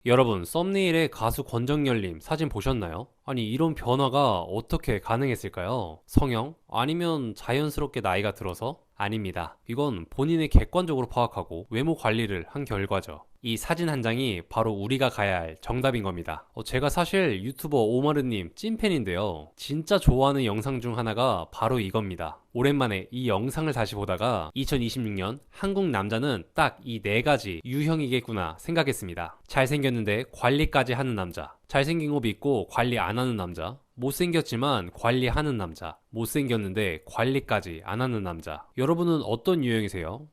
여러분, 썸네일에 가수 권정열님 사진 보셨나요? 아니, 이런 변화가 어떻게 가능했을까요? 성형? 아니면 자연스럽게 나이가 들어서? 아닙니다. 이건 본인의 객관적으로 파악하고 외모 관리를 한 결과죠. 이 사진 한 장이 바로 우리가 가야 할 정답인 겁니다. 제가 사실 유튜버 오마르님 찐팬인데요. 진짜 좋아하는 영상 중 하나가 바로 이겁니다. 오랜만에 이 영상을 다시 보다가 2026년 한국 남자는 딱 이 네 가지 유형이겠구나 생각했습니다. 잘생겼는데 관리까지 하는 남자, 잘생긴 거 믿고 관리 안 하는 남자, 못생겼지만 관리하는 남자, 못생겼는데 관리까지 안 하는 남자. 여러분은 어떤 유형이세요?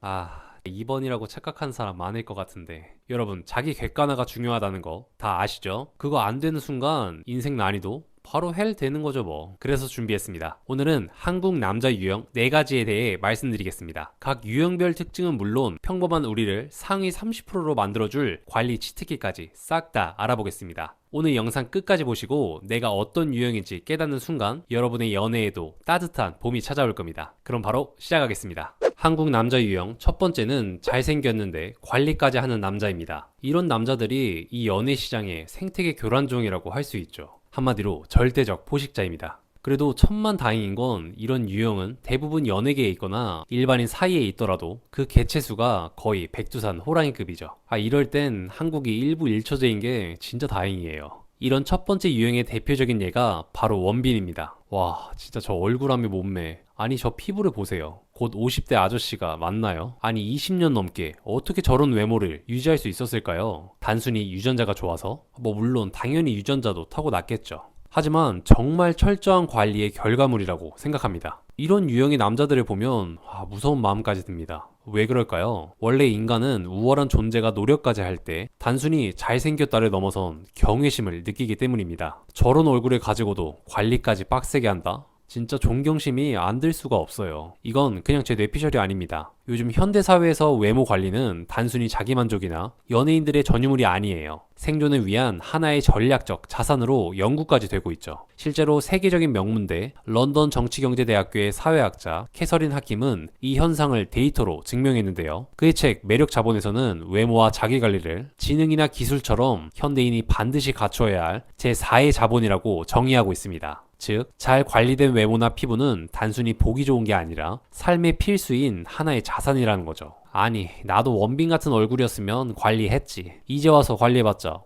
2번이라고 착각한 사람 많을 것 같은데, 여러분, 자기 객관화가 중요하다는 거 다 아시죠? 그거 안 되는 순간 인생 난이도 바로 헬 되는 거죠 뭐. 그래서 준비했습니다. 오늘은 한국 남자 유형 4가지에 대해 말씀드리겠습니다. 각 유형별 특징은 물론 평범한 우리를 상위 30%로 만들어줄 관리 치트키까지 싹 다 알아보겠습니다. 오늘 영상 끝까지 보시고 내가 어떤 유형인지 깨닫는 순간 여러분의 연애에도 따뜻한 봄이 찾아올 겁니다. 그럼 바로 시작하겠습니다. 한국 남자 유형 첫 번째는 잘생겼는데 관리까지 하는 남자입니다. 이런 남자들이 이 연애 시장의 생태계 교란종이라고 할 수 있죠. 한마디로 절대적 포식자입니다. 그래도 천만다행인 건 이런 유형은 대부분 연예계에 있거나 일반인 사이에 있더라도 그 개체수가 거의 백두산 호랑이급이죠. 이럴 땐 한국이 일부 일처제인 게 진짜 다행이에요. 이런 첫 번째 유형의 대표적인 예가 바로 원빈입니다. 와, 진짜 저 얼굴하며 몸매, 아니 저 피부를 보세요. 곧 50대 아저씨가 맞나요? 아니 20년 넘게 어떻게 저런 외모를 유지할 수 있었을까요? 단순히 유전자가 좋아서? 물론 당연히 유전자도 타고났겠죠. 하지만 정말 철저한 관리의 결과물이라고 생각합니다. 이런 유형의 남자들을 보면 무서운 마음까지 듭니다. 왜 그럴까요? 원래 인간은 우월한 존재가 노력까지 할 때 단순히 잘생겼다를 넘어선 경외심을 느끼기 때문입니다. 저런 얼굴을 가지고도 관리까지 빡세게 한다? 진짜 존경심이 안 들 수가 없어요. 이건 그냥 제 뇌피셜이 아닙니다. 요즘 현대사회에서 외모 관리는 단순히 자기만족이나 연예인들의 전유물이 아니에요. 생존을 위한 하나의 전략적 자산으로 연구까지 되고 있죠. 실제로 세계적인 명문대 런던 정치경제대학교의 사회학자 캐서린 하킴은 이 현상을 데이터로 증명했는데요. 그의 책 매력 자본에서는 외모와 자기관리를 지능이나 기술처럼 현대인이 반드시 갖춰야 할 제4의 자본이라고 정의하고 있습니다. 즉, 잘 관리된 외모나 피부는 단순히 보기 좋은 게 아니라 삶의 필수인 하나의 자산이라는 거죠. 아니, 나도 원빈 같은 얼굴이었으면 관리했지. 이제 와서 관리해봤자,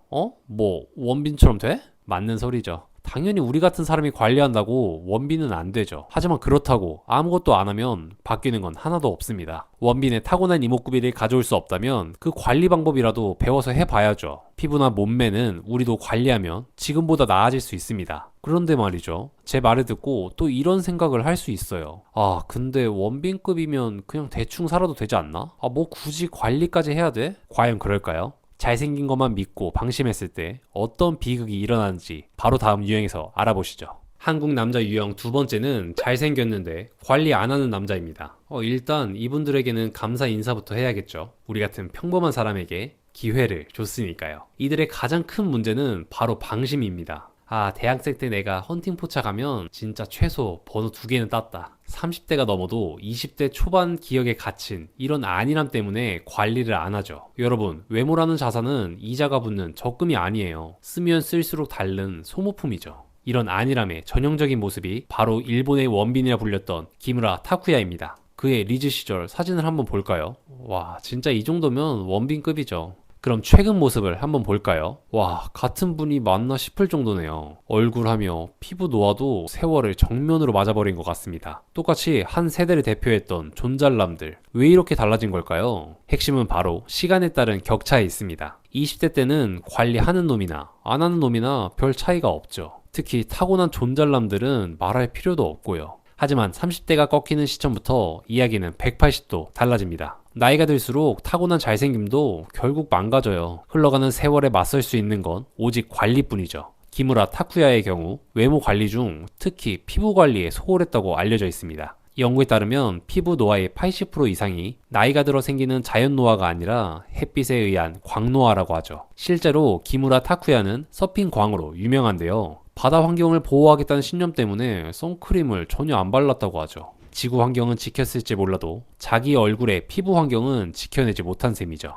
원빈처럼 돼? 맞는 소리죠. 당연히 우리 같은 사람이 관리한다고 원빈은 안 되죠. 하지만 그렇다고 아무것도 안 하면 바뀌는 건 하나도 없습니다. 원빈의 타고난 이목구비를 가져올 수 없다면 그 관리 방법이라도 배워서 해봐야죠. 피부나 몸매는 우리도 관리하면 지금보다 나아질 수 있습니다. 그런데 말이죠. 제 말을 듣고 또 이런 생각을 할 수 있어요. 근데 원빈급이면 그냥 대충 살아도 되지 않나? 굳이 관리까지 해야 돼? 과연 그럴까요? 잘생긴 것만 믿고 방심했을 때 어떤 비극이 일어나는지 바로 다음 유형에서 알아보시죠. 한국 남자 유형 두 번째는 잘생겼는데 관리 안 하는 남자입니다. 일단 이분들에게는 감사 인사부터 해야겠죠. 우리 같은 평범한 사람에게 기회를 줬으니까요. 이들의 가장 큰 문제는 바로 방심입니다. 대학생 때 내가 헌팅 포차 가면 진짜 최소 번호 2개는 땄다. 30대가 넘어도 20대 초반 기억에 갇힌 이런 안일함 때문에 관리를 안 하죠. 여러분, 외모라는 자산은 이자가 붙는 적금이 아니에요. 쓰면 쓸수록 닳는 소모품이죠. 이런 안일함의 전형적인 모습이 바로 일본의 원빈이라 불렸던 기무라 타쿠야입니다. 그의 리즈 시절 사진을 한번 볼까요? 와, 진짜 이 정도면 원빈급이죠. 그럼 최근 모습을 한번 볼까요? 와, 같은 분이 맞나 싶을 정도네요. 얼굴하며 피부 노화도 세월을 정면으로 맞아버린 것 같습니다. 똑같이 한 세대를 대표했던 존잘남들, 왜 이렇게 달라진 걸까요? 핵심은 바로 시간에 따른 격차에 있습니다. 20대 때는 관리하는 놈이나 안 하는 놈이나 별 차이가 없죠. 특히 타고난 존잘남들은 말할 필요도 없고요. 하지만 30대가 꺾이는 시점부터 이야기는 180도 달라집니다. 나이가 들수록 타고난 잘생김도 결국 망가져요. 흘러가는 세월에 맞설 수 있는 건 오직 관리뿐이죠. 기무라 타쿠야의 경우 외모 관리 중 특히 피부 관리에 소홀했다고 알려져 있습니다. 연구에 따르면 피부 노화의 80% 이상이 나이가 들어 생기는 자연 노화가 아니라 햇빛에 의한 광노화라고 하죠. 실제로 기무라 타쿠야는 서핑광으로 유명한데요. 바다 환경을 보호하겠다는 신념 때문에 선크림을 전혀 안 발랐다고 하죠. 지구 환경은 지켰을지 몰라도 자기 얼굴의 피부 환경은 지켜내지 못한 셈이죠.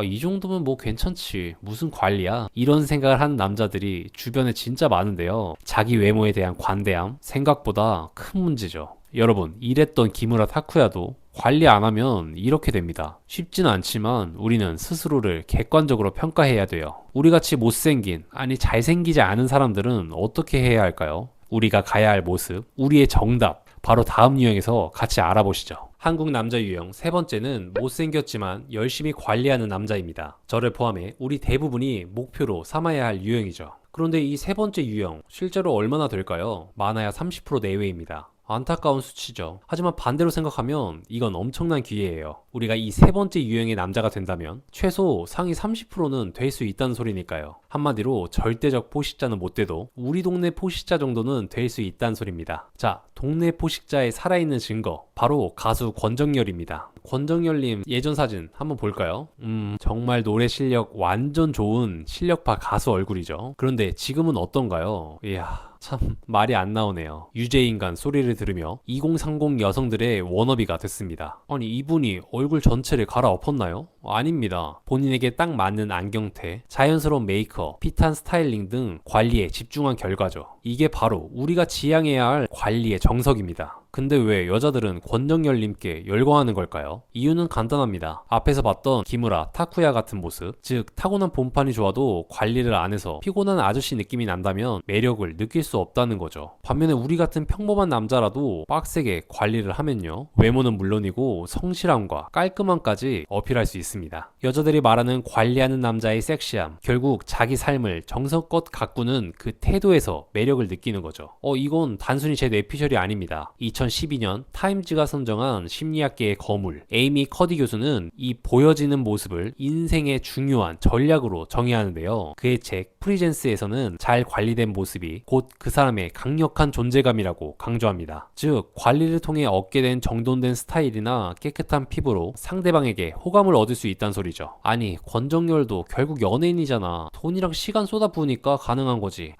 이 정도면 뭐 괜찮지. 무슨 관리야? 이런 생각을 하는 남자들이 주변에 진짜 많은데요. 자기 외모에 대한 관대함, 생각보다 큰 문제죠. 여러분, 이랬던 기무라 타쿠야도 관리 안 하면 이렇게 됩니다. 쉽지는 않지만 우리는 스스로를 객관적으로 평가해야 돼요. 우리같이 못생긴, 아니 잘생기지 않은 사람들은 어떻게 해야 할까요? 우리가 가야 할 모습, 우리의 정답, 바로 다음 유형에서 같이 알아보시죠. 한국 남자 유형 세 번째는 못생겼지만 열심히 관리하는 남자입니다. 저를 포함해 우리 대부분이 목표로 삼아야 할 유형이죠. 그런데 이 세 번째 유형 실제로 얼마나 될까요? 많아야 30% 내외입니다. 안타까운 수치죠. 하지만 반대로 생각하면 이건 엄청난 기회예요. 우리가 이 세 번째 유형의 남자가 된다면 최소 상위 30%는 될 수 있다는 소리니까요. 한마디로 절대적 포식자는 못 돼도 우리 동네 포식자 정도는 될 수 있다는 소리입니다. 자, 동네 포식자의 살아있는 증거, 바로 가수 권정열입니다. 권정열님 예전 사진 한번 볼까요? 정말 노래 실력 완전 좋은 실력파 가수 얼굴이죠. 그런데 지금은 어떤가요? 이야, 참 말이 안 나오네요. 유죄인간 소리를 들으며 2030 여성들의 워너비가 됐습니다. 아니, 이분이 얼굴 전체를 갈아엎었나요? 아닙니다. 본인에게 딱 맞는 안경테, 자연스러운 메이크업, 핏한 스타일링 등 관리에 집중한 결과죠. 이게 바로 우리가 지향해야 할 관리의 정석입니다. 근데 왜 여자들은 권정열님께 열광하는 걸까요? 이유는 간단합니다. 앞에서 봤던 기무라, 타쿠야 같은 모습, 즉 타고난 본판이 좋아도 관리를 안 해서 피곤한 아저씨 느낌이 난다면 매력을 느낄 수 없다는 거죠. 반면에 우리 같은 평범한 남자라도 빡세게 관리를 하면요, 외모는 물론이고 성실함과 깔끔함까지 어필할 수 있습니다. 여자들이 말하는 관리하는 남자의 섹시함, 결국 자기 삶을 정성껏 가꾸는 그 태도에서 매력을 느끼는 거죠. 이건 단순히 제 뇌피셜이 아닙니다. 2012년 타임즈가 선정한 심리학계의 거물 에이미 커디 교수는 이 보여지는 모습을 인생의 중요한 전략으로 정의하는데요. 그의 책 프리젠스에서는 잘 관리된 모습이 곧 그 사람의 강력한 존재감이라고 강조합니다. 즉, 관리를 통해 얻게 된 정돈된 스타일이나 깨끗한 피부로 상대방에게 호감을 얻을 수 있다는 소리죠. 아니, 권정열도 결국 연예인이잖아. 돈이랑 시간 쏟아부으니까 가능한 거지.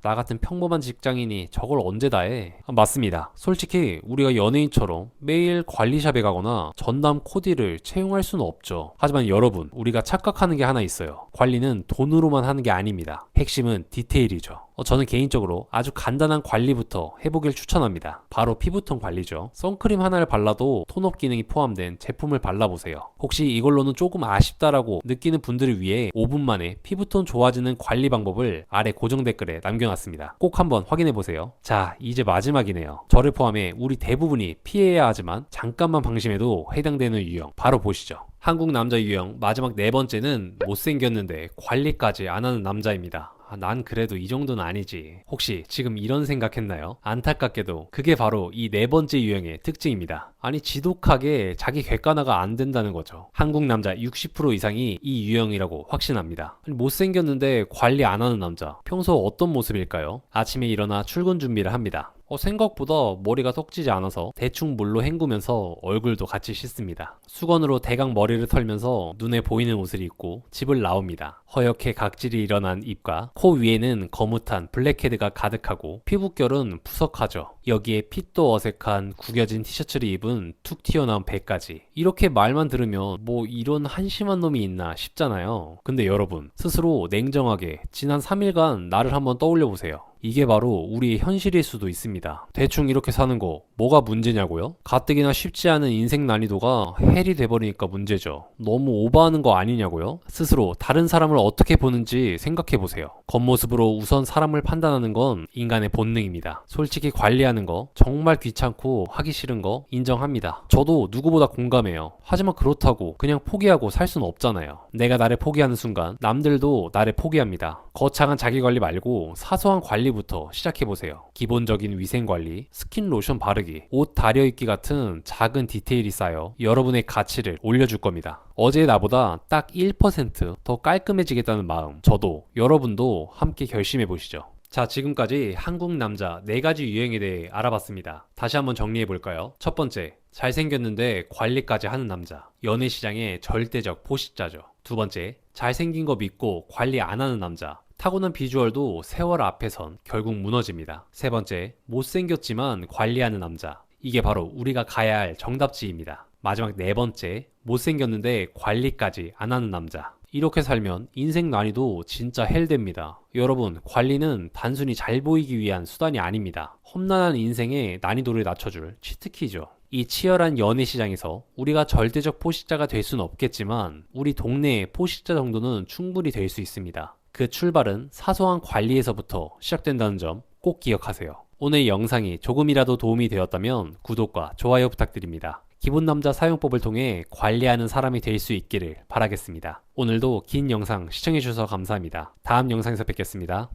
나 같은 평범한 직장인이 저걸 언제 다 해? 맞습니다. 솔직히 우리가 연예인처럼 매일 관리샵에 가거나 전담 코디를 채용할 수는 없죠. 하지만 여러분, 우리가 착각하는 게 하나 있어요. 관리는 돈으로만 하는 게 아닙니다. 핵심은 디테일이죠. 저는 개인적으로 아주 간단한 관리부터 해보길 추천합니다. 바로 피부톤 관리죠. 선크림 하나를 발라도 톤업 기능이 포함된 제품을 발라보세요. 혹시 이걸로는 조금 아쉽다라고 느끼는 분들을 위해 5분 만에 피부톤 좋아지는 관리 방법을 아래 고정 댓글에 남겨놨습니다. 꼭 한번 확인해보세요. 자, 이제 마지막이네요. 저를 포함해 우리 대부분이 피해야 하지만 잠깐만 방심해도 해당되는 유형 바로 보시죠. 한국 남자 유형 마지막 네 번째는 못생겼는데 관리까지 안 하는 남자입니다. 난 그래도 이 정도는 아니지. 혹시 지금 이런 생각했나요? 안타깝게도 그게 바로 이 네 번째 유형의 특징입니다. 아니, 지독하게 자기 객관화가 안 된다는 거죠. 한국 남자 60% 이상이 이 유형이라고 확신합니다. 아니, 못생겼는데 관리 안 하는 남자, 평소 어떤 모습일까요? 아침에 일어나 출근 준비를 합니다. 생각보다 머리가 떡지지 않아서 대충 물로 헹구면서 얼굴도 같이 씻습니다. 수건으로 대강 머리를 털면서 눈에 보이는 옷을 입고 집을 나옵니다. 허옇게 각질이 일어난 입과 코 위에는 거뭇한 블랙헤드가 가득하고 피부결은 푸석하죠. 여기에 핏도 어색한 구겨진 티셔츠를 입은 툭 튀어나온 배까지. 이렇게 말만 들으면 뭐 이런 한심한 놈이 있나 싶잖아요. 근데 여러분, 스스로 냉정하게 지난 3일간 나를 한번 떠올려 보세요. 이게 바로 우리의 현실일 수도 있습니다. 대충 이렇게 사는 거 뭐가 문제냐고요? 가뜩이나 쉽지 않은 인생 난이도가 헬이 돼버리니까 문제죠. 너무 오버하는 거 아니냐고요? 스스로 다른 사람을 어떻게 보는지 생각해보세요. 겉모습으로 우선 사람을 판단하는 건 인간의 본능입니다. 솔직히 관리하는 거 정말 귀찮고 하기 싫은 거 인정합니다. 저도 누구보다 공감해요. 하지만 그렇다고 그냥 포기하고 살 수는 없잖아요. 내가 나를 포기하는 순간 남들도 나를 포기합니다. 거창한 자기관리 말고 사소한 관리부터 시작해보세요. 기본적인 위생관리, 스킨 로션 바르기, 옷 다려입기 같은 작은 디테일이 쌓여 여러분의 가치를 올려줄 겁니다. 어제의 나보다 딱 1% 더 깔끔해지겠다는 마음, 저도 여러분도 함께 결심해보시죠. 자, 지금까지 한국 남자 4가지 유형에 대해 알아봤습니다. 다시 한번 정리해볼까요? 첫 번째, 잘생겼는데 관리까지 하는 남자, 연애시장의 절대적 포식자죠. 두 번째, 잘생긴 거 믿고 관리 안 하는 남자, 타고난 비주얼도 세월 앞에선 결국 무너집니다. 세 번째, 못생겼지만 관리하는 남자, 이게 바로 우리가 가야 할 정답지입니다. 마지막 네 번째, 못생겼는데 관리까지 안 하는 남자. 이렇게 살면 인생 난이도 진짜 헬됩니다. 여러분, 관리는 단순히 잘 보이기 위한 수단이 아닙니다. 험난한 인생의 난이도를 낮춰줄 치트키죠. 이 치열한 연애 시장에서 우리가 절대적 포식자가 될 수는 없겠지만 우리 동네의 포식자 정도는 충분히 될 수 있습니다. 그 출발은 사소한 관리에서부터 시작된다는 점 꼭 기억하세요. 오늘 영상이 조금이라도 도움이 되었다면 구독과 좋아요 부탁드립니다. 기본 남자 사용법을 통해 관리하는 사람이 될 수 있기를 바라겠습니다. 오늘도 긴 영상 시청해주셔서 감사합니다. 다음 영상에서 뵙겠습니다.